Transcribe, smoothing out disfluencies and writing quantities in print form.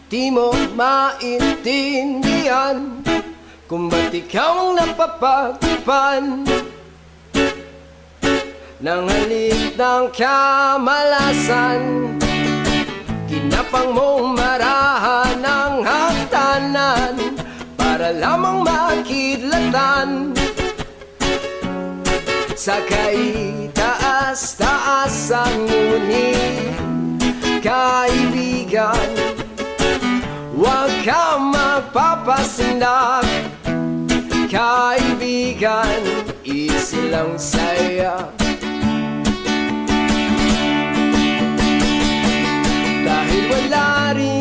Di mo maintindihan kung ba't ikaw ang napapagpan ng halik ng kamalasan. Kinapang mong marahan ng hagdanan para lamang makidlatan sa kaitaas-taasan. Ngunit kaibigan, huwag ka magpapasindak. Kaibigan, easy lang saya. Dahil wala rin